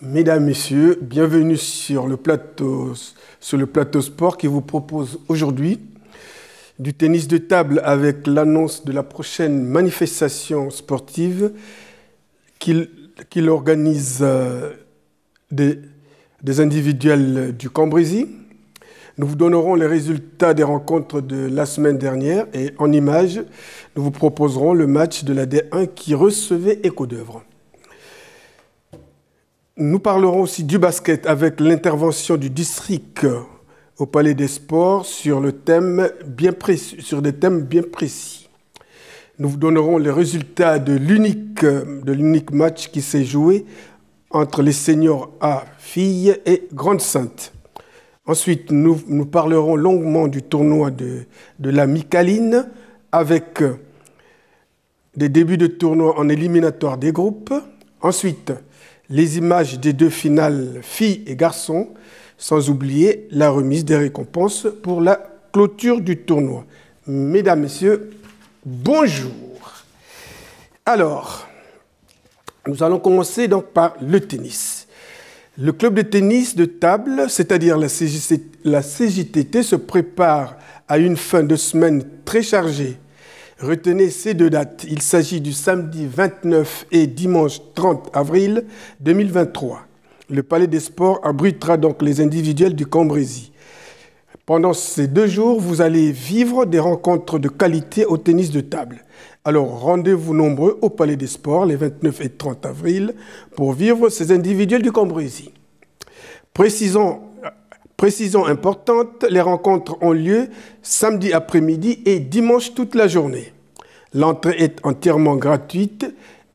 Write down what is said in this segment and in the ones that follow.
Mesdames, Messieurs, bienvenue sur le plateau sport qui vous propose aujourd'hui du tennis de table avec l'annonce de la prochaine manifestation sportive qu'il organise des individuels du Cambrésis. Nous vous donnerons les résultats des rencontres de la semaine dernière et en images, nous vous proposerons le match de la D1 qui recevait Éco-d'Œuvre. Nous parlerons aussi du basket avec l'intervention du district au Palais des Sports sur des thèmes bien précis. Nous vous donnerons les résultats de l'unique match qui s'est joué entre les seniors A filles et Grande Sainte. Ensuite, nous parlerons longuement du tournoi de la Micaline avec des débuts de tournoi en éliminatoire des groupes. Ensuite, les images des deux finales filles et garçons, sans oublier la remise des récompenses pour la clôture du tournoi. Mesdames, Messieurs, bonjour. Alors, nous allons commencer donc par le tennis. Le club de tennis de table, c'est-à-dire la CJTT, se prépare à une fin de semaine très chargée. Retenez ces deux dates. Il s'agit du samedi 29 et dimanche 30 avril 2023. Le Palais des Sports abritera donc les individuels du Cambrésis. Pendant ces 2 jours, vous allez vivre des rencontres de qualité au tennis de table. Alors rendez-vous nombreux au Palais des Sports les 29 et 30 avril pour vivre ces individuels du Cambrésis. Précisons importante, les rencontres ont lieu samedi après-midi et dimanche toute la journée. L'entrée est entièrement gratuite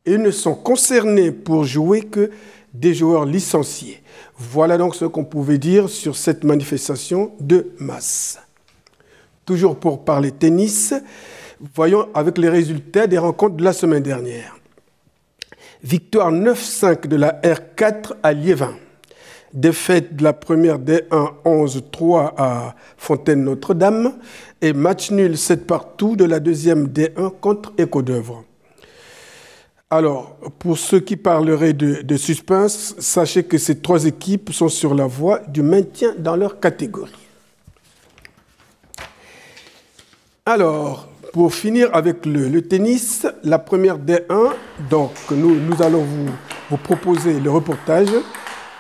et ne sont concernés pour jouer que des joueurs licenciés. Voilà donc ce qu'on pouvait dire sur cette manifestation de masse. Toujours pour parler tennis, voyons avec les résultats des rencontres de la semaine dernière. Victoire 9-5 de la R4 à Liévin. Défaite de la première D1 11-3 à Fontaine-Notre-Dame et match nul 7-partout de la deuxième D1 contre Éco-d'Œuvre. Alors, pour ceux qui parleraient de suspense, sachez que ces 3 équipes sont sur la voie du maintien dans leur catégorie. Alors, pour finir avec le tennis, la première D1, donc nous allons vous proposer le reportage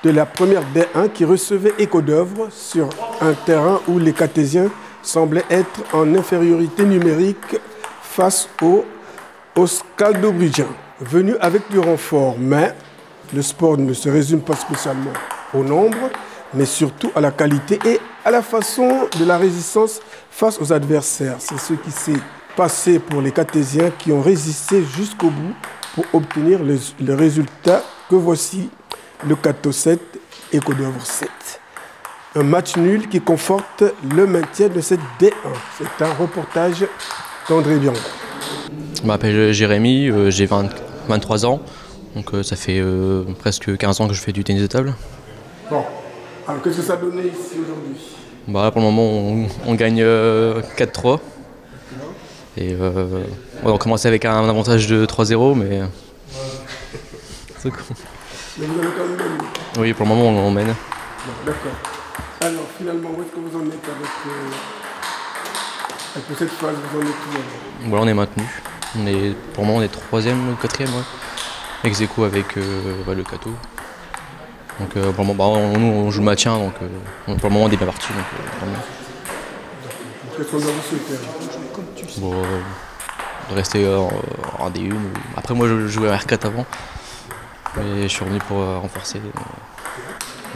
de la première D1 qui recevait Éco-d'Œuvre sur un terrain où les Cartésiens semblaient être en infériorité numérique face aux Scaldobrigiens, venus avec du renfort. Mais le sport ne se résume pas spécialement au nombre, mais surtout à la qualité et à la façon de la résistance face aux adversaires. C'est ce qui s'est passé pour les Cartésiens qui ont résisté jusqu'au bout pour obtenir le résultat que voici. Le Cato 7, Éco-d'Œuvre 7. Un match nul qui conforte le maintien de cette D1. C'est un reportage d'André Bianco. Je m'appelle Jérémy, j'ai 23 ans, donc ça fait presque 15 ans que je fais du tennis de table. Bon, alors qu'est-ce que ça donnait ici aujourd'hui? Pour le moment, on gagne 4-3. Et on a commencé avec un avantage de 3-0, mais c'est cool. Mais vous avez quand même gagné? Oui, pour le moment, on mène. D'accord. Alors, finalement, où est-ce que vous en êtes avec cette phase? Vous en êtes où? Voilà, on est maintenu. Pour le moment, on est 3e ou 4e, ouais. Ex aequo avec le Cato. Donc, pour le moment, nous, on joue le maintien, donc pour le moment, on est bien parti. Qu'est-ce qu'on doit vous souhaiter? De rester en D1. Après, moi, je jouais à R4 avant. Et je suis revenu pour renforcer.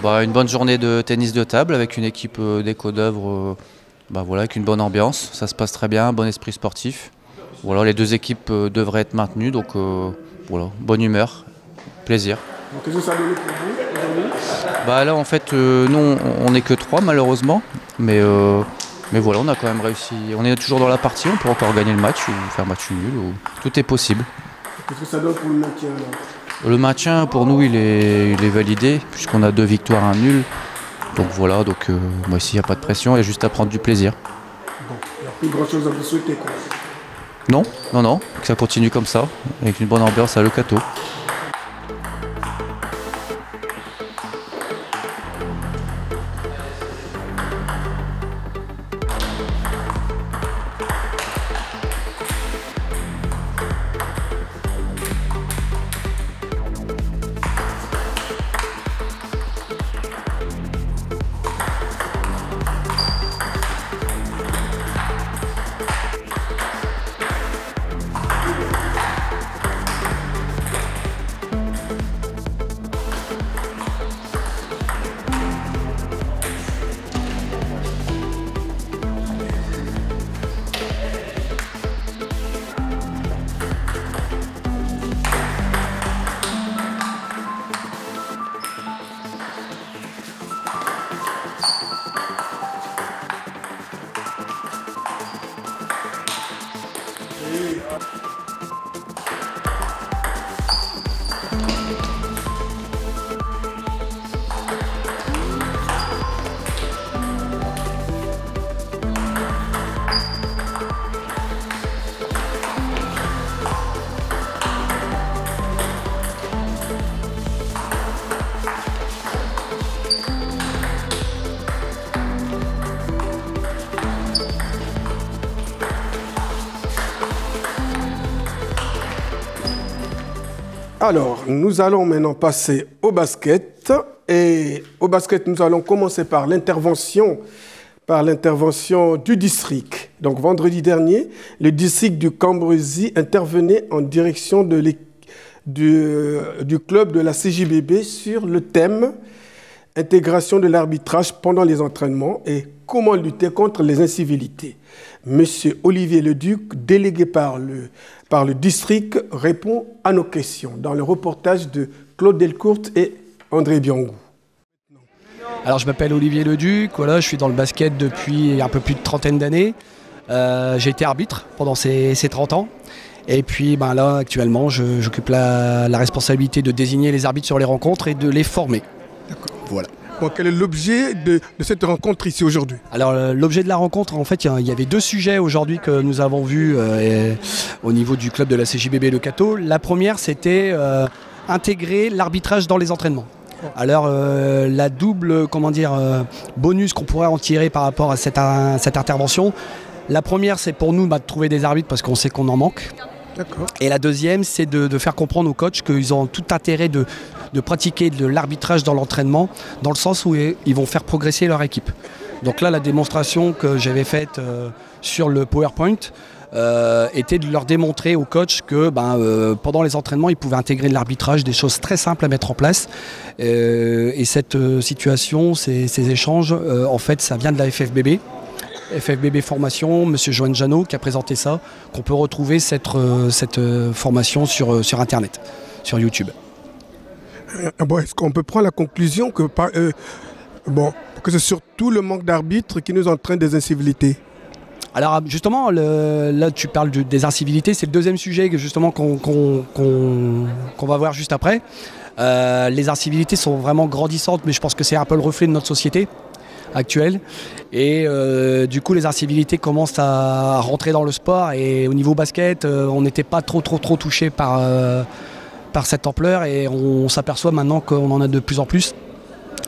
Une bonne journée de tennis de table avec une équipe d'Éco-d'Œuvre avec une bonne ambiance. Ça se passe très bien, bon esprit sportif. Voilà, les 2 équipes devraient être maintenues, donc bonne humeur, plaisir. Qu'est-ce que ça a donné pour vous aujourd'hui? Là, en fait, nous, on n'est que 3 malheureusement. Mais voilà, on a quand même réussi. On est toujours dans la partie, on peut encore gagner le match ou faire match nul. Tout est possible. Qu'est-ce que ça donne pour le maintien alors? Le maintien, pour nous, il est validé, puisqu'on a 2 victoires, 1 nul. Donc voilà, moi ici, il n'y a pas de pression, il y a juste à prendre du plaisir. Bon, il n'y a plus grand-chose à vous souhaiter, quoi. Non, que ça continue comme ça, avec une bonne ambiance à Le Cato. Alors, nous allons maintenant passer au basket. Et au basket, nous allons commencer par l'intervention du district. Donc, vendredi dernier, le district du Cambrésis intervenait en direction du club de la CJBB sur le thème « Intégration de l'arbitrage pendant les entraînements et comment lutter contre les incivilités ». Monsieur Olivier Leduc, délégué par le district, répond à nos questions dans le reportage de Claude Delcourt et André Biangou. Alors je m'appelle Olivier Leduc, voilà, je suis dans le basket depuis un peu plus de 30 d'années. J'ai été arbitre pendant ces 30 ans. Et puis là, actuellement, j'occupe la responsabilité de désigner les arbitres sur les rencontres et de les former. D'accord. Voilà. Bon, quel est l'objet de cette rencontre ici aujourd'hui? Alors l'objet de la rencontre, en fait, il y avait deux sujets aujourd'hui que nous avons vus au niveau du club de la CJBB Le Cateau. La première, c'était intégrer l'arbitrage dans les entraînements. Alors la double bonus qu'on pourrait en tirer par rapport à cette intervention, la première, c'est pour nous de trouver des arbitres parce qu'on sait qu'on en manque. Et la deuxième, c'est de faire comprendre aux coachs qu'ils ont tout intérêt de pratiquer de l'arbitrage dans l'entraînement, dans le sens où ils vont faire progresser leur équipe. Donc là, la démonstration que j'avais faite sur le PowerPoint était de leur démontrer aux coachs que pendant les entraînements, ils pouvaient intégrer de l'arbitrage, des choses très simples à mettre en place. Et cette situation, ces échanges, en fait, ça vient de la FFBB. FFBB Formation, M. Joanne Janot qui a présenté ça, qu'on peut retrouver cette formation sur Internet, sur YouTube. Est-ce qu'on peut prendre la conclusion que c'est surtout le manque d'arbitres qui nous entraîne des incivilités? Alors justement, là tu parles des incivilités, c'est le deuxième sujet justement qu'on va voir juste après. Les incivilités sont vraiment grandissantes, mais je pense que c'est un peu le reflet de notre société actuelle. Et du coup, les incivilités commencent à rentrer dans le sport. Et au niveau basket, on n'était pas trop touché par cette ampleur. Et on s'aperçoit maintenant qu'on en a de plus en plus.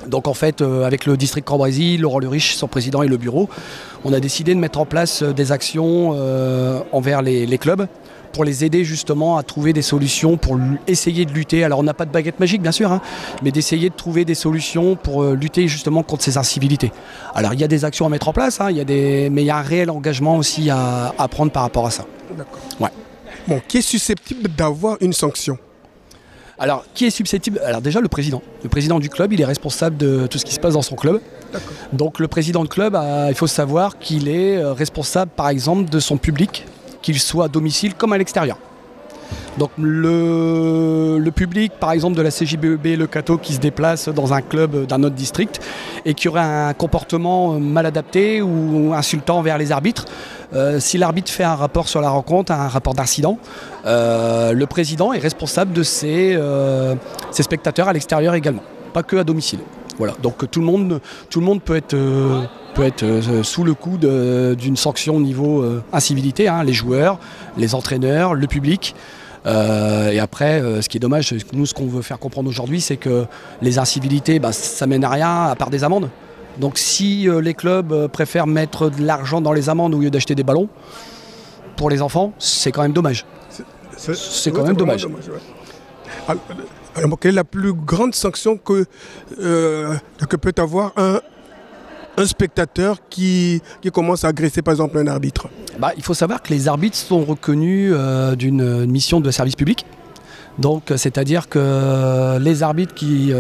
Donc en fait, avec le district Cambrésis, Laurent Leriche, son président et le bureau, on a décidé de mettre en place des actions envers les clubs pour les aider justement à trouver des solutions pour essayer de lutter. Alors on n'a pas de baguette magique bien sûr, mais d'essayer de trouver des solutions pour lutter justement contre ces incivilités. Alors il y a des actions à mettre en place, mais il y a un réel engagement aussi à prendre par rapport à ça. D'accord. Ouais. Bon, qui est susceptible d'avoir une sanction? Alors, qui est susceptible? Alors déjà, le président. Le président du club, il est responsable de tout ce qui se passe dans son club. D'accord. Donc le président de club, il faut savoir qu'il est responsable, par exemple, de son public, qu'il soit à domicile comme à l'extérieur. Donc le public, par exemple, de la CJBB Le Cateau qui se déplace dans un club d'un autre district et qui aurait un comportement mal adapté ou insultant envers les arbitres, si l'arbitre fait un rapport sur la rencontre, un rapport d'incident, le président est responsable de ses spectateurs à l'extérieur également, pas que à domicile. Voilà. Donc tout le monde peut être sous le coup d'une sanction au niveau incivilité, les joueurs, les entraîneurs, le public. Et après, ce qui est dommage, nous, ce qu'on veut faire comprendre aujourd'hui, c'est que les incivilités, ça mène à rien à part des amendes. Donc si les clubs préfèrent mettre de l'argent dans les amendes au lieu d'acheter des ballons, pour les enfants, c'est quand même dommage. C'est quand même dommage. Alors, quelle est la plus grande sanction que peut avoir un spectateur qui commence à agresser par exemple un arbitre? Il faut savoir que les arbitres sont reconnus d'une mission de service public. Donc c'est-à-dire que les arbitres qui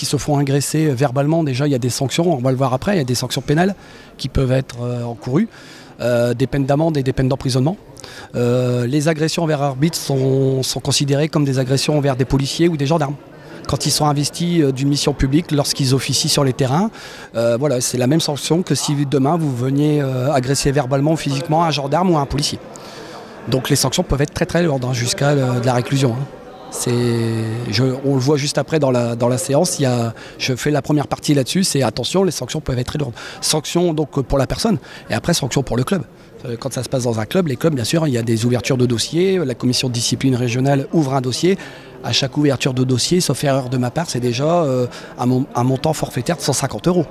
se font agresser verbalement, déjà il y a des sanctions, on va le voir après, il y a des sanctions pénales qui peuvent être encourues, des peines d'amende et des peines d'emprisonnement. Les agressions envers arbitres sont considérées comme des agressions envers des policiers ou des gendarmes. Quand ils sont investis d'une mission publique, lorsqu'ils officient sur les terrains, c'est la même sanction que si demain vous veniez agresser verbalement ou physiquement un gendarme ou un policier. Donc les sanctions peuvent être très très lourdes, jusqu'à de la réclusion. On le voit juste après dans la séance, je fais la première partie là-dessus, c'est attention, les sanctions peuvent être très lourdes. Sanctions donc pour la personne et après sanctions pour le club. Quand ça se passe dans un club, les clubs bien sûr, il y a des ouvertures de dossiers, la commission de discipline régionale ouvre un dossier. À chaque ouverture de dossier, sauf erreur de ma part, c'est déjà un montant forfaitaire de 150 €.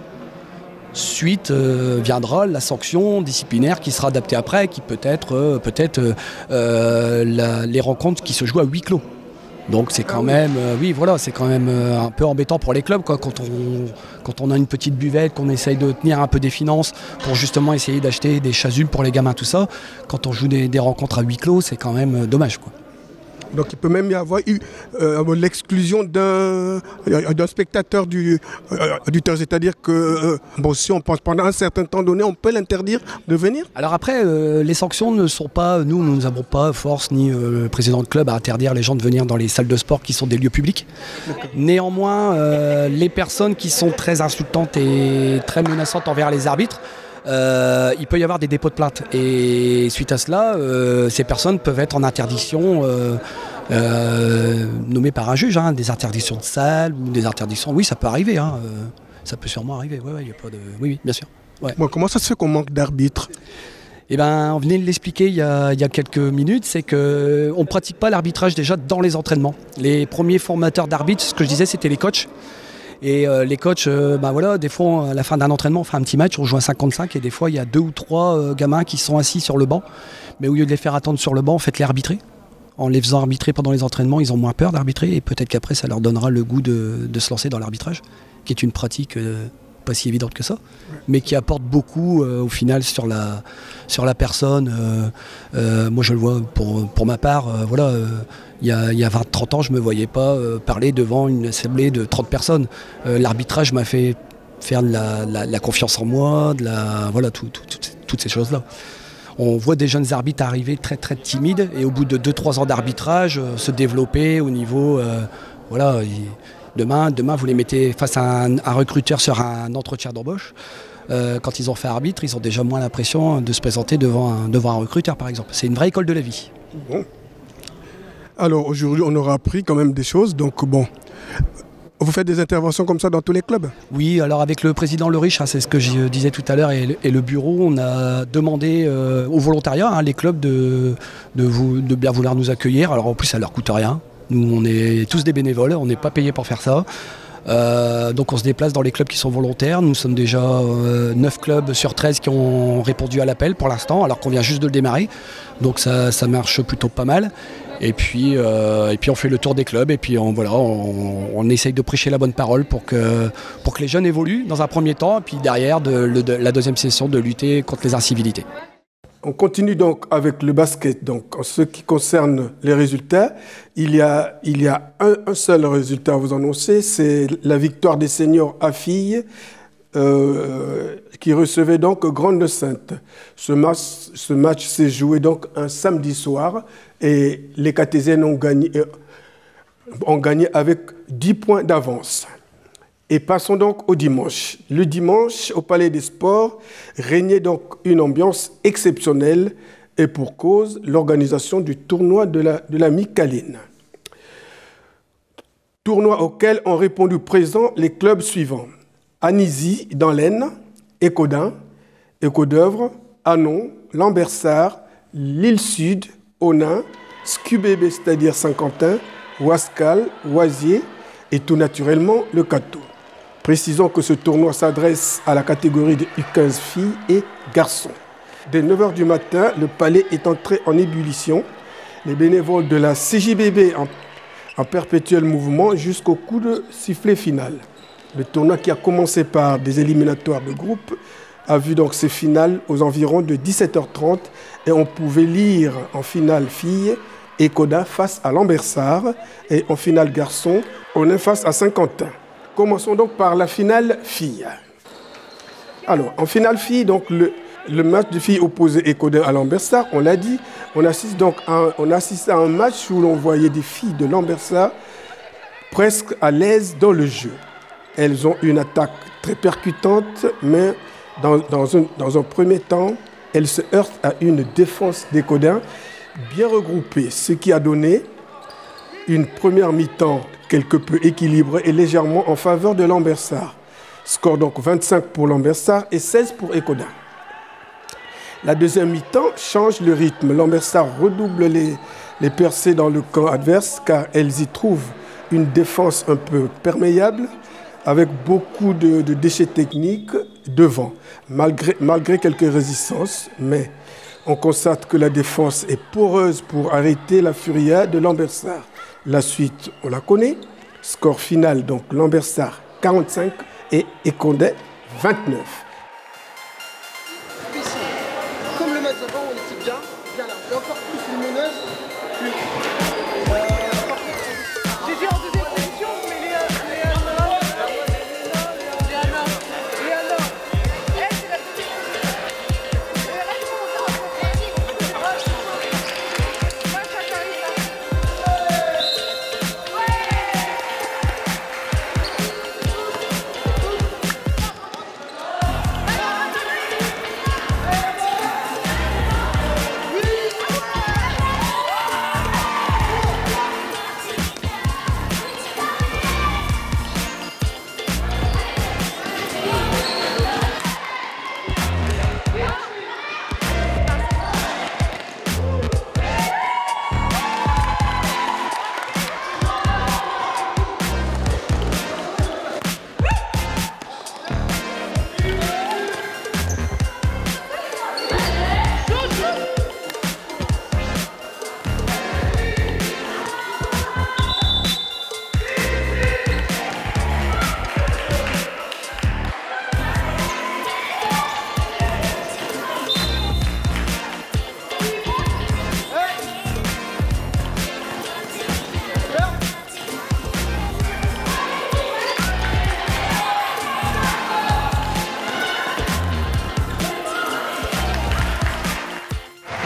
Suite viendra la sanction disciplinaire qui sera adaptée après, qui peut être les rencontres qui se jouent à huis clos. Donc c'est quand même, oui voilà, c'est quand même un peu embêtant pour les clubs quoi, quand on a une petite buvette, qu'on essaye de tenir un peu des finances pour justement essayer d'acheter des chasubles pour les gamins, tout ça. Quand on joue des rencontres à huis clos, c'est quand même dommage quoi. Donc il peut même y avoir eu l'exclusion d'un spectateur du terrain. C'est-à-dire que bon, si on pense pendant un certain temps donné, on peut l'interdire de venir. Alors après, les sanctions ne sont pas, nous n'avons pas force ni le président de club à interdire les gens de venir dans les salles de sport qui sont des lieux publics. Néanmoins, les personnes qui sont très insultantes et très menaçantes envers les arbitres, il peut y avoir des dépôts de plainte et suite à cela, ces personnes peuvent être en interdiction nommées par un juge, hein, des interdictions de salle ou des interdictions. Oui, ça peut arriver, hein, ça peut sûrement arriver. Ouais, y a pas de... Oui, bien sûr. Ouais. Bon, comment ça se fait qu'on manque d'arbitres ? Eh ben, on venait de l'expliquer il y a quelques minutes, c'est qu'on ne pratique pas l'arbitrage déjà dans les entraînements. Les premiers formateurs d'arbitres, ce que je disais, c'était les coachs. Et les coachs, voilà, des fois, à la fin d'un entraînement, on fait un petit match, on joue à 55 et des fois, il y a 2 ou 3 gamins qui sont assis sur le banc. Mais au lieu de les faire attendre sur le banc, faites-les arbitrer. En les faisant arbitrer pendant les entraînements, ils ont moins peur d'arbitrer et peut-être qu'après, ça leur donnera le goût de se lancer dans l'arbitrage, qui est une pratique pas si évidente que ça, mais qui apporte beaucoup au final sur la personne. Moi, je le vois pour ma part, voilà. Il y a 20-30 ans, je ne me voyais pas parler devant une assemblée de 30 personnes. L'arbitrage m'a fait faire de la confiance en moi, voilà, toutes ces choses-là. On voit des jeunes arbitres arriver très très timides et au bout de 2-3 ans d'arbitrage, se développer au niveau... voilà, demain, vous les mettez face à un recruteur sur un entretien d'embauche. Quand ils ont fait arbitre, ils ont déjà moins l'impression de se présenter devant un recruteur, par exemple. C'est une vraie école de la vie. Bon. Alors aujourd'hui, on aura appris quand même des choses. Donc bon, vous faites des interventions comme ça dans tous les clubs ? Oui, alors avec le président Le Riche, hein, c'est ce que je disais tout à l'heure, et le bureau, on a demandé au volontariat, hein, les clubs, de bien vouloir nous accueillir. Alors en plus, ça leur coûte rien. Nous, on est tous des bénévoles, on n'est pas payés pour faire ça. Donc on se déplace dans les clubs qui sont volontaires. Nous sommes déjà 9 clubs sur 13 qui ont répondu à l'appel pour l'instant, alors qu'on vient juste de le démarrer. Donc ça marche plutôt pas mal. Et puis on fait le tour des clubs et puis on essaye de prêcher la bonne parole pour que les jeunes évoluent dans un premier temps, et puis derrière la deuxième session de lutter contre les incivilités. On continue donc avec le basket. Donc, en ce qui concerne les résultats, il y a un seul résultat à vous annoncer, c'est la victoire des seniors à filles qui recevaient donc Grande-Sainte. Ce match s'est joué donc un samedi soir et les Catésiennes ont gagné avec 10 points d'avance. Et passons donc au dimanche. Le dimanche, au Palais des Sports, régnait donc une ambiance exceptionnelle et pour cause, l'organisation du tournoi de la Micaline. Tournoi auquel ont répondu présents les clubs suivants. Anizy dans l'Aisne, Écaudin, Écaudœuvre, Anon, Lambersart, l'Île Sud, Onain, Scubébé, c'est-à-dire Saint-Quentin, Ouascal, Oisier et tout naturellement le Cateau. Précisons que ce tournoi s'adresse à la catégorie de U15 filles et garçons. Dès 9h du matin, le palais est entré en ébullition. Les bénévoles de la CJBB en perpétuel mouvement jusqu'au coup de sifflet final. Le tournoi qui a commencé par des éliminatoires de groupe a vu donc ses finales aux environs de 17h30 et on pouvait lire en finale filles Écaudin face à Lambersart et en finale garçon, on est face à Saint-Quentin. Commençons donc par la finale filles. Alors, en finale filles, donc le match de filles opposé Écaudin à Lambersart, on l'a dit, on assiste à un match où l'on voyait des filles de Lambersart presque à l'aise dans le jeu. Elles ont une attaque très percutante, mais dans un premier temps, elles se heurtent à une défense d'Écaudin bien regroupée, ce qui a donné une première mi-temps quelque peu équilibrée et légèrement en faveur de Lambersart. Score donc 25 pour Lambersart et 16 pour Écaudin. La deuxième mi-temps change le rythme. Lambersart redouble les percées dans le camp adverse car elles y trouvent une défense un peu perméable avec beaucoup de déchets techniques devant, malgré quelques résistances, mais on constate que la défense est poreuse pour arrêter la furia de Lambersart. La suite, on la connaît. Score final, donc Lambersart 45 et Écondé 29. Comme le match d'avant, on était bien large. Et encore plus lumineuse. J'ai dit en deuxième position, mais Léana. Elle, c'est la deuxième.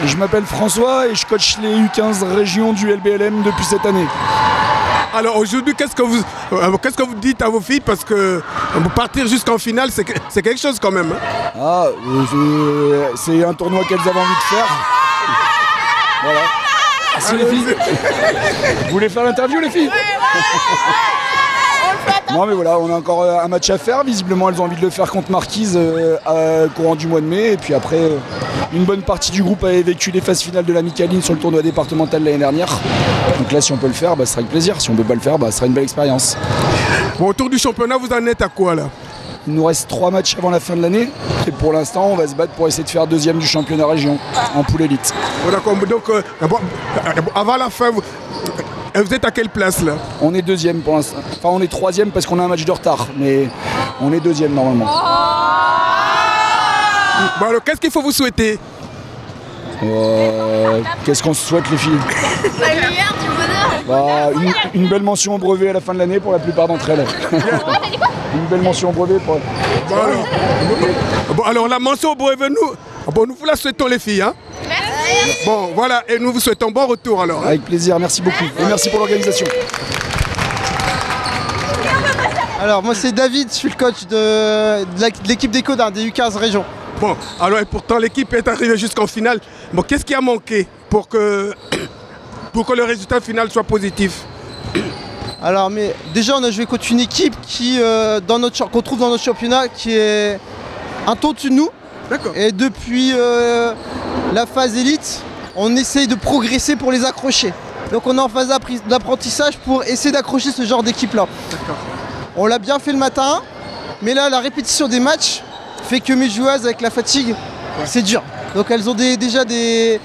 Je m'appelle François et je coach les U15 régions du LBLM depuis cette année. Alors aujourd'hui, qu'est-ce que vous dites à vos filles? Parce que partir jusqu'en finale, c'est quelque chose quand même. Hein. C'est un tournoi qu'elles avaient envie de faire. Voilà. Merci les filles. Vous voulez faire l'interview les filles? Non mais voilà, on a encore un match à faire. Visiblement elles ont envie de le faire contre Marquise courant du mois de mai. Et puis après, une bonne partie du groupe avait vécu les phases finales de la Micaline sur le tournoi départemental l'année dernière. Donc là si on peut le faire, ce sera avec plaisir. Si on peut pas le faire, ce sera une belle expérience. Bon, autour du championnat, vous en êtes à quoi là? Il nous reste 3 matchs avant la fin de l'année. Et pour l'instant, on va se battre pour essayer de faire 2e du championnat région en poule élite. Bon, d'accord, donc avant la fin, vous êtes à quelle place là? On est 2e pour l'instant. Enfin, on est 3e parce qu'on a un match de retard. Mais on est 2e normalement. Bon, alors qu'est-ce qu'il faut vous souhaiter? Qu'est-ce qu'on se souhaite les filles? Une belle mention au brevet à la fin de l'année pour la plupart d'entre elles. Une belle mention au brevet pour... Bon, alors la mention au brevet, nous vous la souhaitons les filles. Hein? Bon, voilà, et nous vous souhaitons bon retour alors. Hein? Avec plaisir, merci beaucoup. Et merci pour l'organisation. Alors moi c'est David, je suis le coach de l'équipe des Codins, des U15 régions. Bon, alors et pourtant l'équipe est arrivée jusqu'en finale. Bon, qu'est-ce qui a manqué pour que le résultat final soit positif? Alors mais déjà on a joué contre une équipe qui qu'on trouve dans notre championnat qui est un ton au-dessus de nous. D'accord. Et depuis la phase élite, on essaye de progresser pour les accrocher. Donc on est en phase d'apprentissage pour essayer d'accrocher ce genre d'équipe là. D'accord. On l'a bien fait le matin, mais là la répétition des matchs fait que mes joueuses avec la fatigue, c'est dur. Donc elles ont déjà des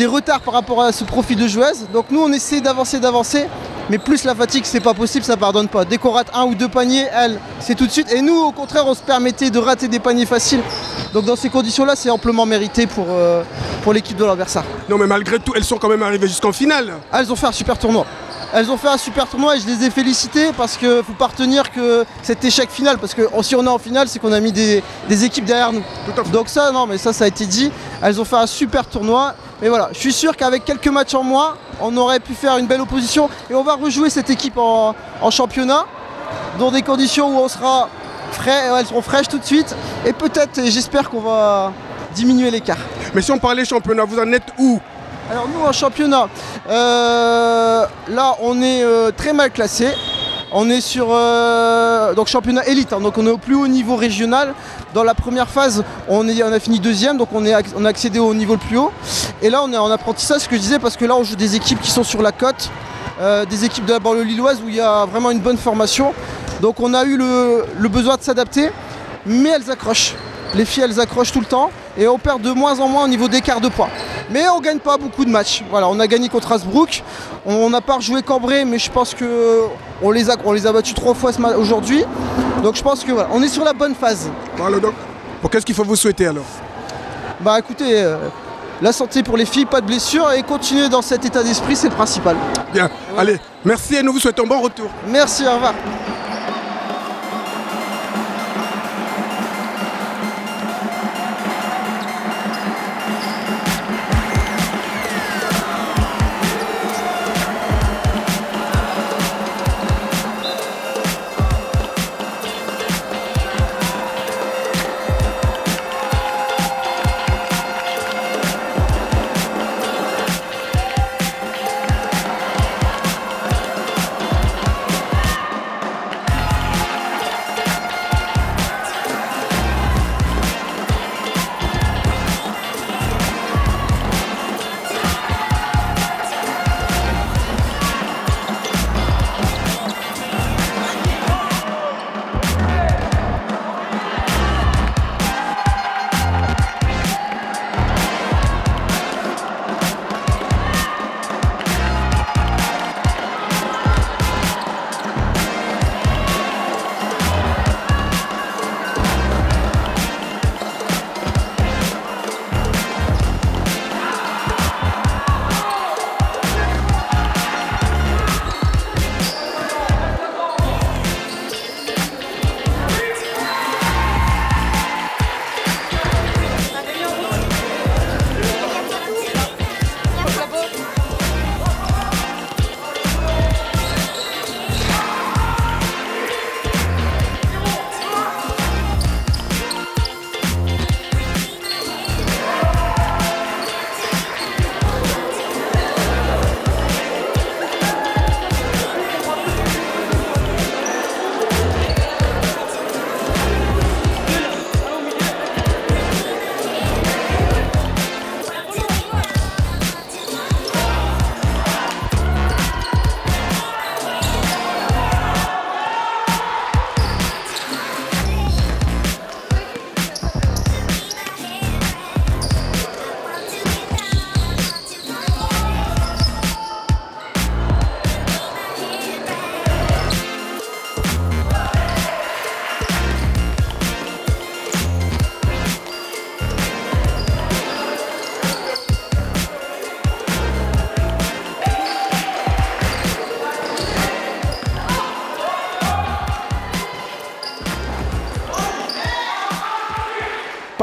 retards par rapport à ce profil de joueuses. Donc nous on essaie d'avancer, mais plus la fatigue c'est pas possible, ça pardonne pas. Dès qu'on rate 1 ou 2 paniers, c'est tout de suite. Et nous au contraire on se permettait de rater des paniers faciles. Donc dans ces conditions là c'est amplement mérité pour l'équipe de Lambersart. Non mais malgré tout elles sont quand même arrivées jusqu'en finale. Elles ont fait un super tournoi. Elles ont fait un super tournoi et je les ai félicitées parce qu'il ne faut pas retenir que cet échec final, parce que si on est en finale, c'est qu'on a mis des équipes derrière nous. Donc ça, non, mais ça a été dit. Elles ont fait un super tournoi. Mais voilà, je suis sûr qu'avec quelques matchs en moins, on aurait pu faire une belle opposition. Et on va rejouer cette équipe en championnat, dans des conditions où on sera frais, elles seront fraîches tout de suite. Et peut-être, j'espère qu'on va diminuer l'écart. Mais si on parlait championnat, vous en êtes où? Alors nous en championnat, là on est très mal classé. On est sur donc championnat élite, hein, donc on est au plus haut niveau régional. Dans la première phase, on a fini 2e, donc on a accédé au niveau le plus haut. Et là on est en apprentissage, ce que je disais, parce que là on joue des équipes qui sont sur la côte, des équipes de la banlieue lilloise où il y a vraiment une bonne formation. Donc on a eu le besoin de s'adapter, mais elles accrochent. Les filles elles accrochent tout le temps et on perd de moins en moins au niveau d'écart de points. Mais on gagne pas beaucoup de matchs. Voilà, on a gagné contre Hasbrook. On n'a pas rejoué Cambrai, mais je pense qu'on les a battus 3 fois aujourd'hui. Donc je pense que voilà, on est sur la bonne phase. Voilà, donc, qu'est-ce qu'il faut vous souhaiter alors? Bah écoutez, la santé pour les filles, pas de blessures et continuer dans cet état d'esprit, c'est le principal. Bien, allez, merci et nous vous souhaitons bon retour. Merci, au revoir.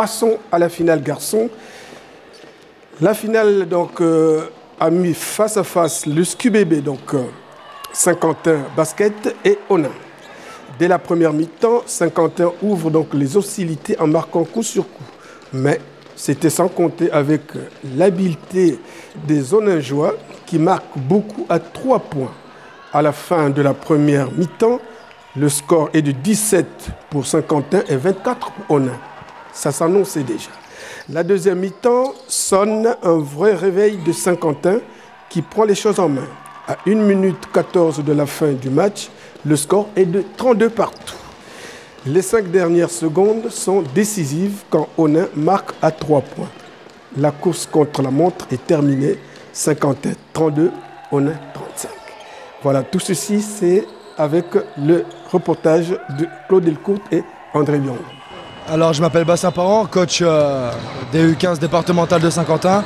Passons à la finale garçon. La finale donc, a mis face à face le SQBB, donc Saint-Quentin Basket et Onin. Dès la première mi-temps, Saint-Quentin ouvre donc les hostilités en marquant coup sur coup. Mais c'était sans compter avec l'habileté des Oningeois qui marquent beaucoup à 3 points. À la fin de la première mi-temps, le score est de 17 pour Saint-Quentin et 24 pour Onin. Ça s'annonçait déjà. La deuxième mi-temps sonne un vrai réveil de Saint-Quentin qui prend les choses en main. À 1 minute 14 de la fin du match, le score est de 32 partout. Les 5 dernières secondes sont décisives quand Onin marque à 3 points. La course contre la montre est terminée. Saint-Quentin 32, Onin 35. Voilà, tout ceci c'est avec le reportage de Claude Delcourt et André Bion. Alors je m'appelle Bastien Parent, coach des U15 départemental de Saint-Quentin,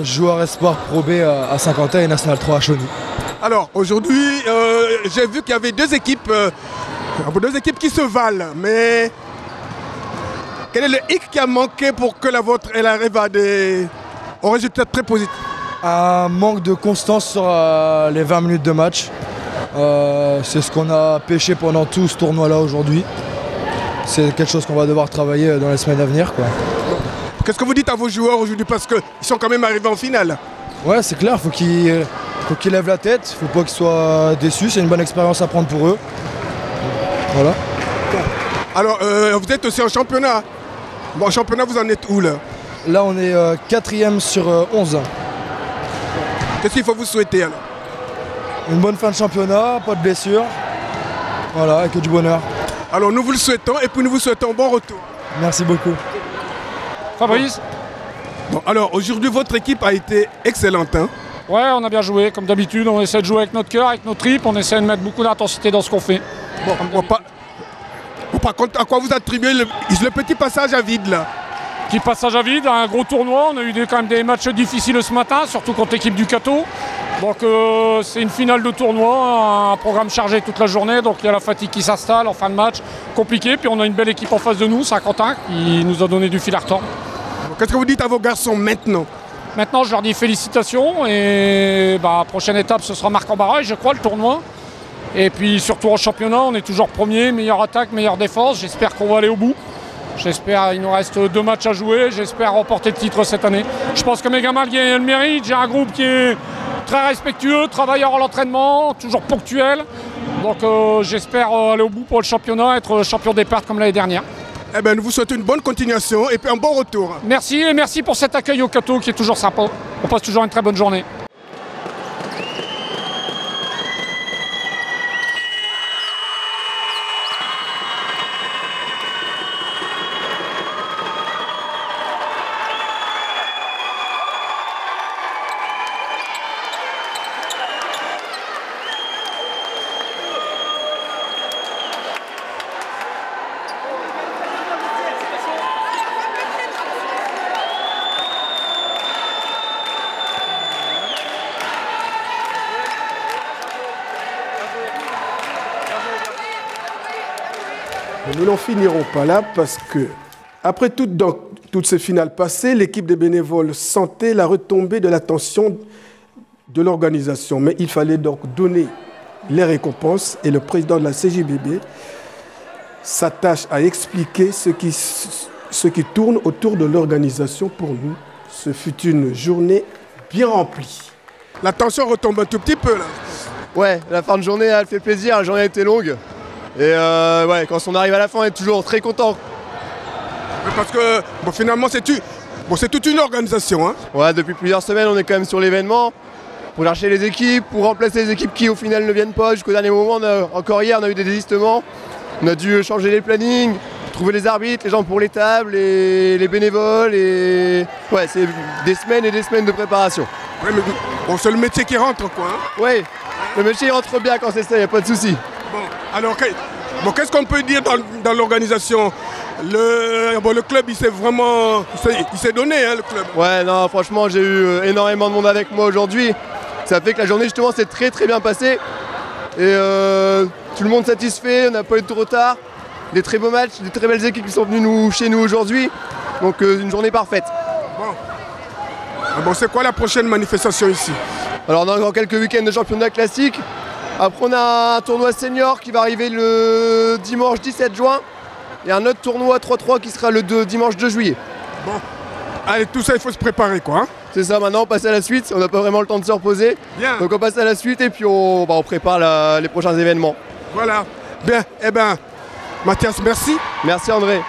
joueur espoir Pro B à Saint-Quentin et National 3 à Chauny. Alors aujourd'hui, j'ai vu qu'il y avait deux équipes qui se valent, mais quel est le hic qui a manqué pour que la vôtre elle arrive à au résultat très positif? Un manque de constance sur les 20 minutes de match. C'est ce qu'on a pêché pendant tout ce tournoi-là aujourd'hui. C'est quelque chose qu'on va devoir travailler dans les semaines à venir, quoi. Qu'est-ce que vous dites à vos joueurs aujourd'hui parce qu'ils sont quand même arrivés en finale? Ouais, c'est clair, faut qu'ils lèvent la tête, faut pas qu'ils soient déçus, c'est une bonne expérience à prendre pour eux. Voilà. Alors, vous êtes aussi en championnat. Bon, en championnat, vous en êtes où là? Là, on est 4e sur 11. Qu'est-ce qu'il faut vous souhaiter alors? Une bonne fin de championnat, pas de blessures. Voilà, et que du bonheur. Alors nous vous le souhaitons et puis nous vous souhaitons bon retour. Merci beaucoup. Fabrice, Bon, alors, aujourd'hui, votre équipe a été excellente. Hein? Ouais, on a bien joué, comme d'habitude. On essaie de jouer avec notre cœur, avec nos tripes. On essaie de mettre beaucoup d'intensité dans ce qu'on fait. Par contre, à quoi vous attribuez le petit passage à vide, là? Petit passage à vide, un gros tournoi. On a eu quand même des matchs difficiles ce matin, surtout contre l'équipe du Cateau. Donc c'est une finale de tournoi, un programme chargé toute la journée. Donc il y a la fatigue qui s'installe en fin de match, compliqué. Puis on a une belle équipe en face de nous, Saint-Quentin, qui nous a donné du fil à retordre. Qu'est-ce que vous dites à vos garçons maintenant? Maintenant, je leur dis félicitations. Et prochaine étape, ce sera marque en barrage, je crois, le tournoi. Et puis surtout en championnat, on est toujours premier, meilleure attaque, meilleure défense. J'espère qu'on va aller au bout. J'espère, il nous reste 2 matchs à jouer, j'espère remporter le titre cette année. Je pense que mes gamins le méritent, j'ai un groupe qui est très respectueux, travailleur à l'entraînement, toujours ponctuel. Donc j'espère aller au bout pour le championnat, être champion des pertes comme l'année dernière. Eh bien, nous vous souhaitons une bonne continuation et puis un bon retour. Merci et merci pour cet accueil au Cateau qui est toujours sympa. On passe toujours une très bonne journée. Nous n'en finirons pas là parce que, après toutes ces finales passées, l'équipe des bénévoles sentait la retombée de l'attention de l'organisation. Mais il fallait donc donner les récompenses et le président de la CJBB s'attache à expliquer ce qui tourne autour de l'organisation pour nous. Ce fut une journée bien remplie. La tension retombe un tout petit peu là. Ouais, la fin de journée elle fait plaisir, la journée a été longue. Et quand on arrive à la fin, on est toujours très content. Parce que finalement, c'est toute une organisation. Hein. Ouais, depuis plusieurs semaines, on est quand même sur l'événement pour chercher les équipes, pour remplacer les équipes qui au final ne viennent pas. Jusqu'au dernier moment, encore hier, on a eu des désistements. On a dû changer les plannings, trouver les arbitres, les gens pour les tables, les bénévoles. Ouais, c'est des semaines et des semaines de préparation. Ouais, mais c'est le métier qui rentre, quoi. Hein. Ouais, le métier rentre bien quand c'est ça, il n'y a pas de souci. Bon, alors, qu'est-ce qu'on peut dire dans l'organisation? Le club, il s'est donné, hein, le club. Ouais, non, franchement, j'ai eu énormément de monde avec moi aujourd'hui. Ça fait que la journée, justement, s'est très très bien passée. Et tout le monde satisfait, on n'a pas eu de retard. Des très beaux matchs, des très belles équipes qui sont venues chez nous aujourd'hui. Donc une journée parfaite. Bon, c'est quoi la prochaine manifestation ici? Alors on a encore quelques week-ends de championnat classique. Après on a un tournoi senior qui va arriver le dimanche 17 juin. Et un autre tournoi 3-3 qui sera le dimanche 2 juillet. Bon, allez, tout ça il faut se préparer quoi. Hein. C'est ça, maintenant on passe à la suite, on n'a pas vraiment le temps de se reposer. Bien. Donc on passe à la suite et puis on prépare les prochains événements. Voilà, bien, eh ben, Mathias, merci. Merci André.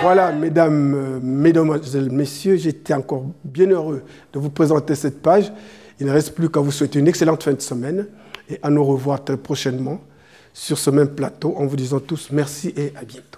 Voilà, mesdames, mesdemoiselles, messieurs, j'étais encore bien heureux de vous présenter cette page. Il ne reste plus qu'à vous souhaiter une excellente fin de semaine et à nous revoir très prochainement sur ce même plateau en vous disant tous merci et à bientôt.